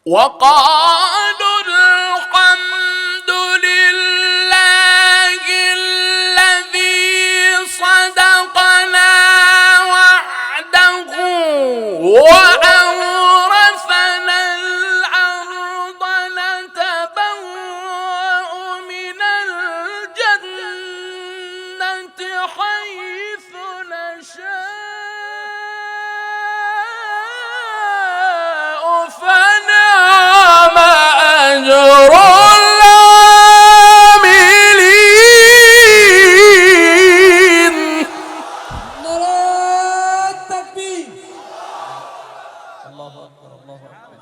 وقالوا الحمد لله الذي صدقنا وعده وأورثنا الأرض نتبوأ من الجنة حيث نشاء فنعم أجر العاملين. نرى التكبير. الله أكبر الله أكبر.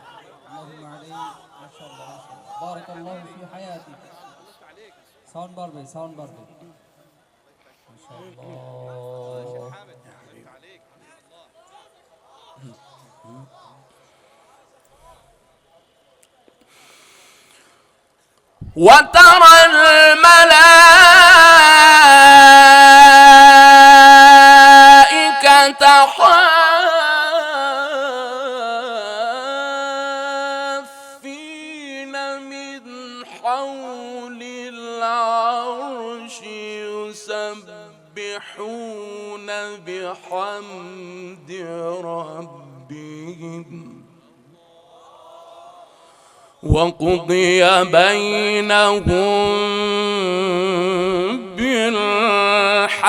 اللهم عليك ما شاء الله ما شاء الله. بارك الله في حياتك. ساوند باربي ساوند باربي ما شاء الله. وترى الملائكة حافين من حول العرش يسبحون بحمد ربهم وقضي بينهم بالحق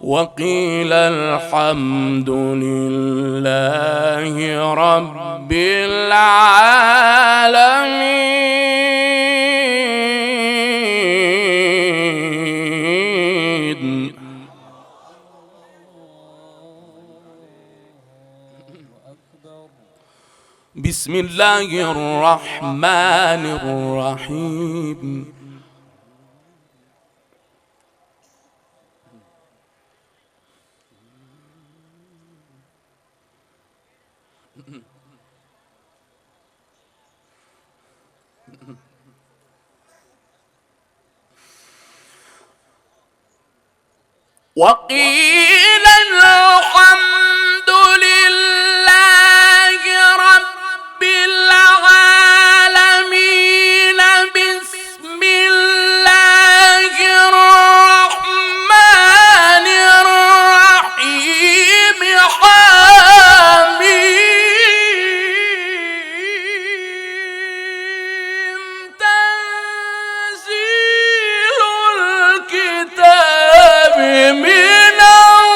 وقيل الحمد لله رب العالمين. بسم الله الرحمن الرحيم. وقيل الحمد لله رب العالمين. بسم الله الرحمن الرحيم. حميم. تنزيل الكتاب من الله.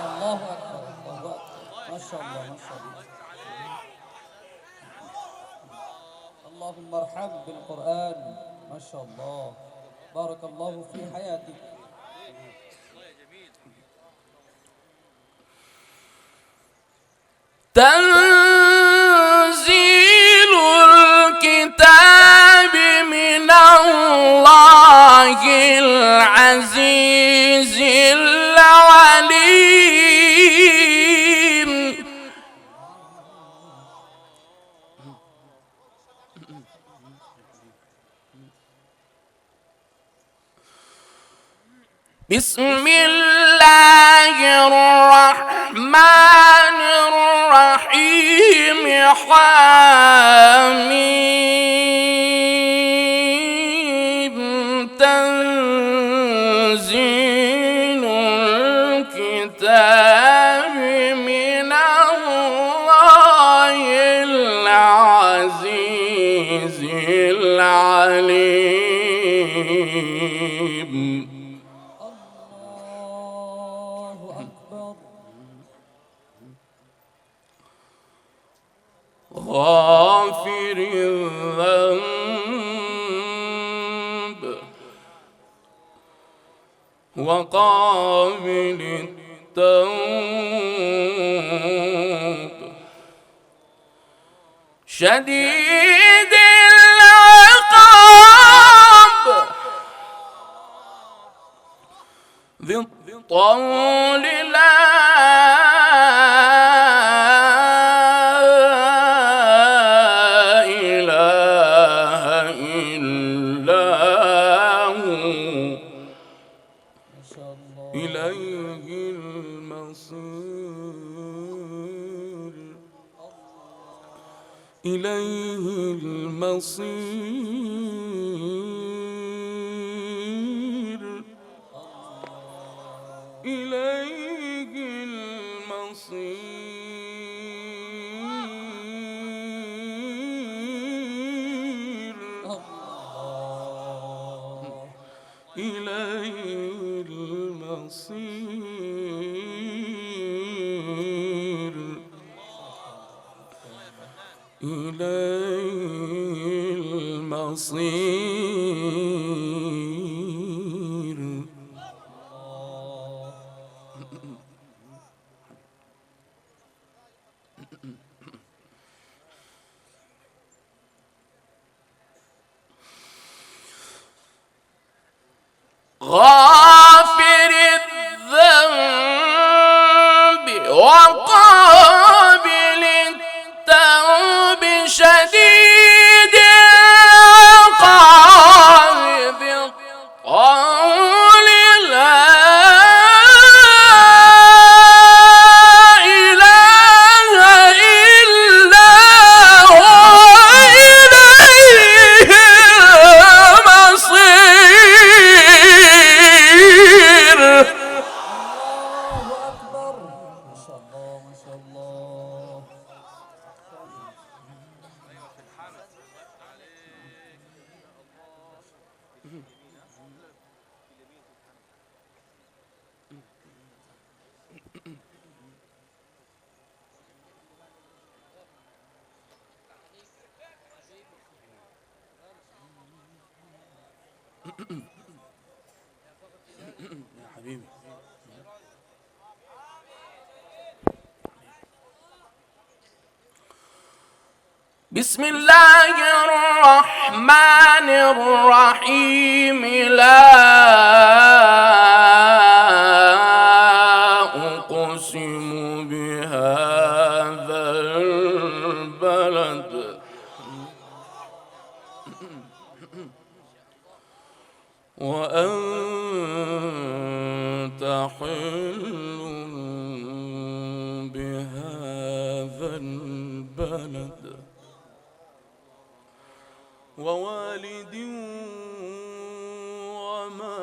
الله أكبر الله أكبر الله أكبر. ما شاء الله ما شاء الله. اللهم ارحم بالقرآن. ما شاء الله. بارك الله في حياتك. تنزيل الكتاب من الله العزيز العليم. بسم الله الرحمن الرحيم. حميم. تنزيل الكتاب من الله العزيز العليم. الله أكبر. غافر الذنب وقابل التوب شديد العقاب ذي الطول لا إله إلا هو شاء الله. إليه المصير إليه المصير إليه المصير إليه المصير إليه المصير. غافر الذنب وقابل التوب شديد العقاب بالقول لا إله إلا هو إليه المصير. الله أكبر. ما شاء الله ما شاء الله. يا حبيبي بسم الله الرحمن الرحيم. لا أقسم بهذا البلد وأنت حل بهذا البلد ووالد وما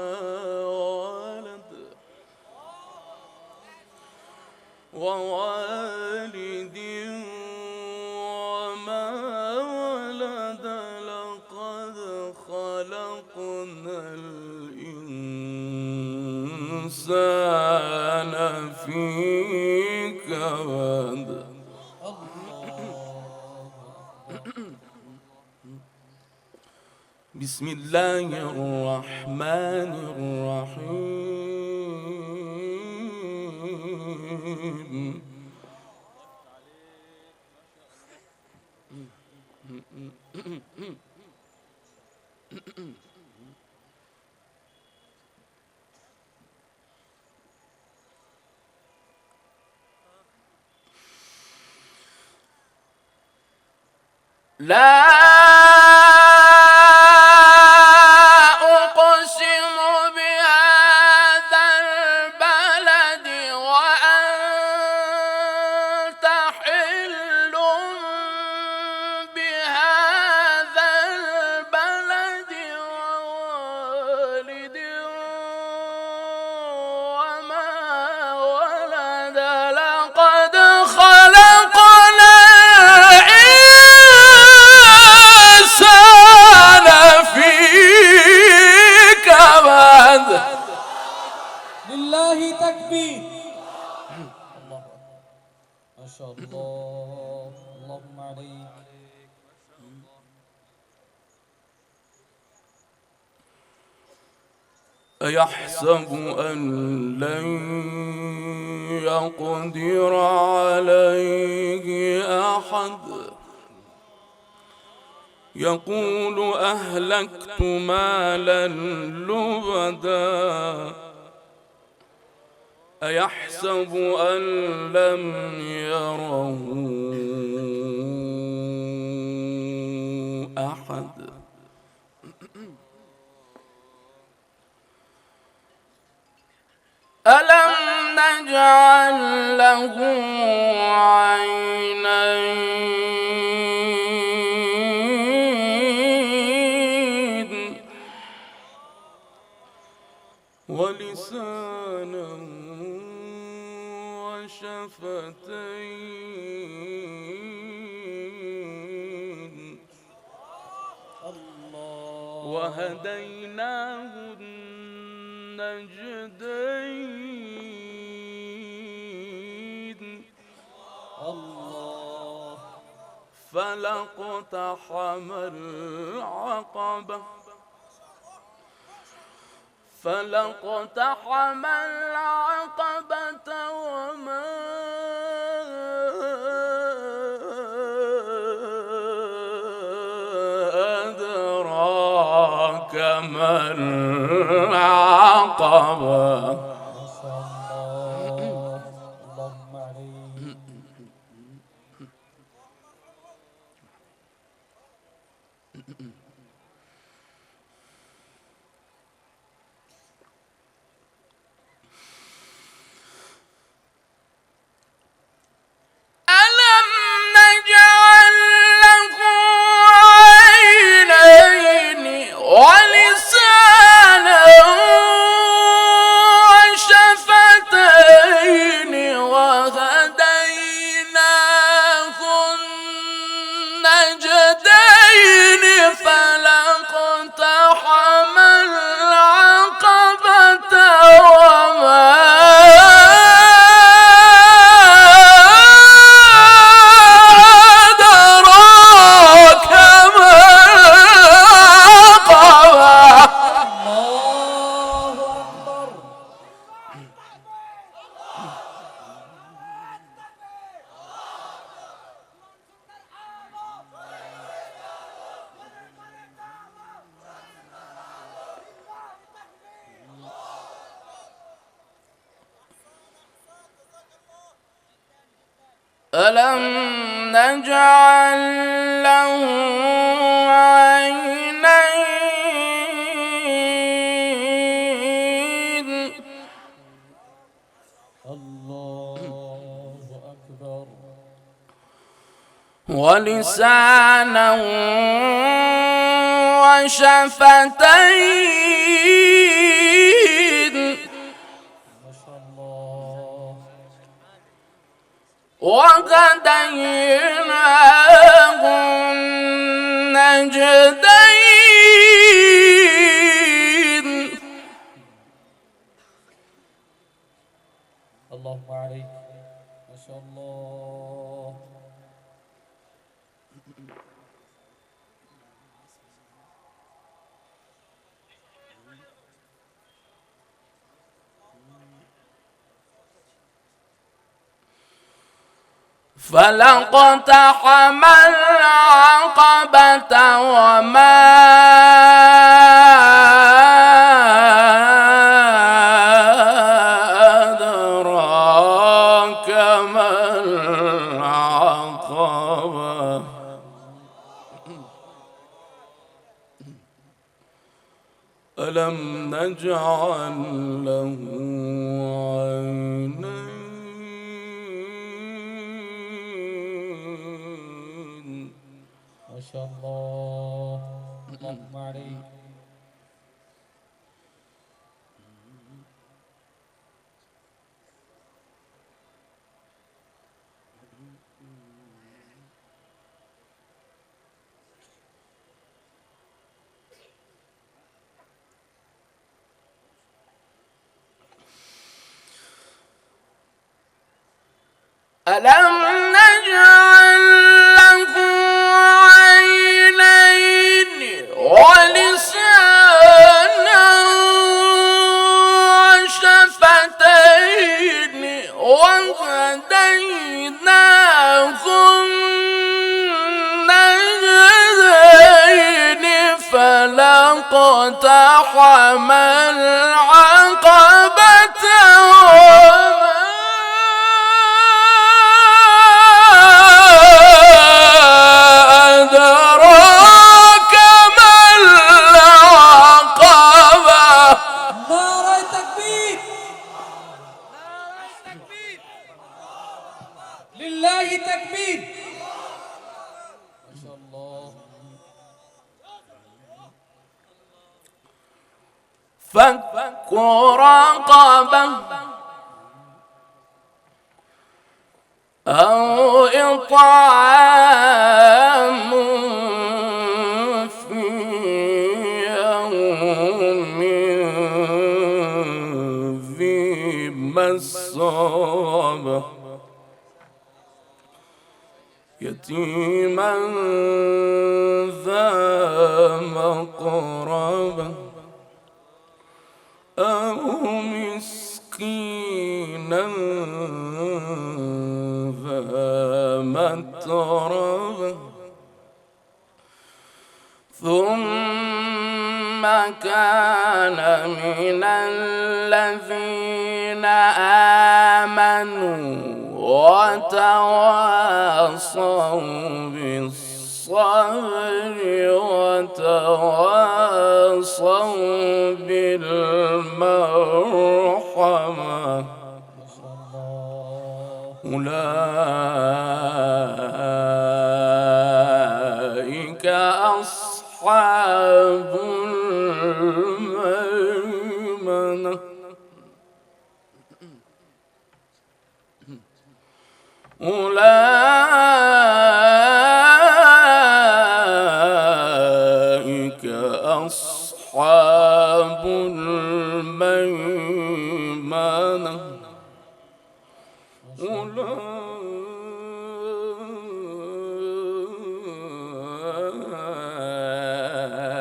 ولد ووالد وما ولد لقد خلقنا الإنسان في كبد. بسم الله الرحمن الرحيم. لا أقسم بهذا البلد وأنت حل بهذا البلد ووالد وما ولد لقد خلقنا الإنسان في كبد. لله تكبير. الله ما شاء الله. اللهم عليك. أيحسب أن لن يقدر عليه أحد يقول أهلكت مالا لبدا أيحسب أن لم يره أحد ألم نجعل له عينين ولسانا وشفتين وهديناه النجدين فلاقتحم العقبة وما أدراك ما العقبة ألم نجعل له عينين ولسانا وشفتين وهديناه النجدين فلاقتحم العقبة وما ألم نجعل له عينين الله أكبر ولسانا وشفتين ما شاء الله وهديناه النجدين اللهم عليك ما شاء الله فلاقتحم العقبة وما أدراك ما العقبة ألم نجعل له عينين ما شاء الله اللهم عليك ألم نجعل له عينين ولسانا وشفتين وهديناه النجدين فلاقتحم العقبة رقبة أو إطعام في يوم ذي مسغبة يتيما ذا مقربة أو مسكينا ذا متربة ثم كان من الذين آمنوا وتواصوا بالصبر وتواصوا بالمرحمة أولئك أصحاب الميمنة أولئك أصحاب الميمنة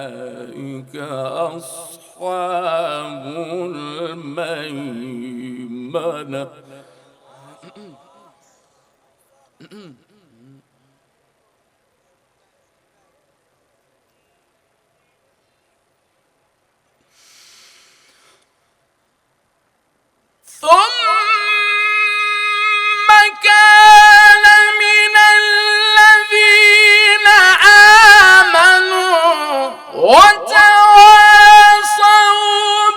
أولئك أصحاب الميمنة ثم كان من الذين آمنوا وتواصوا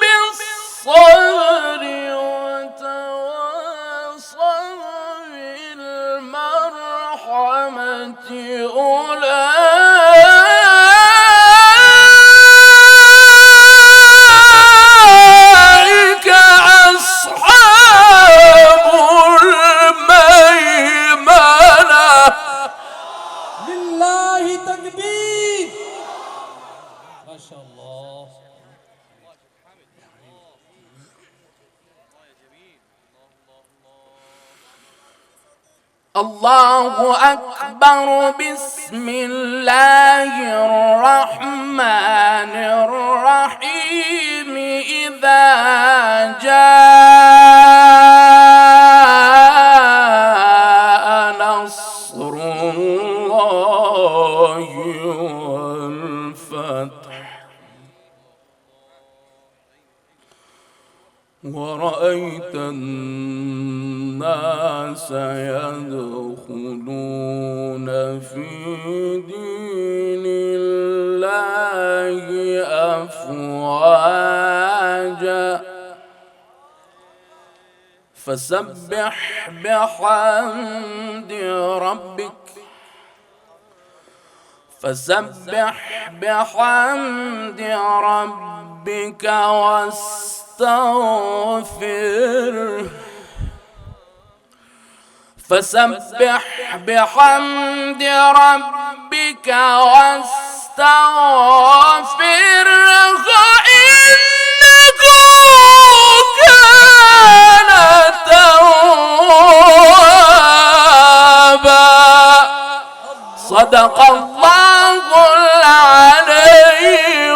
بالصبر وتواصوا بالمرحمة أولئك أصحاب الميمنة. لله تكبير ما شاء الله. الله أكبر. بسم الله الرحمن الرحيم. إذا جاء نصر الله والفتح ورأيت الناس يدخلون في دين الله أفواجا فسبح بحمد ربك واستغفره فسبح بحمد ربك واستغفره إنه كان توابا. صدق الله العلي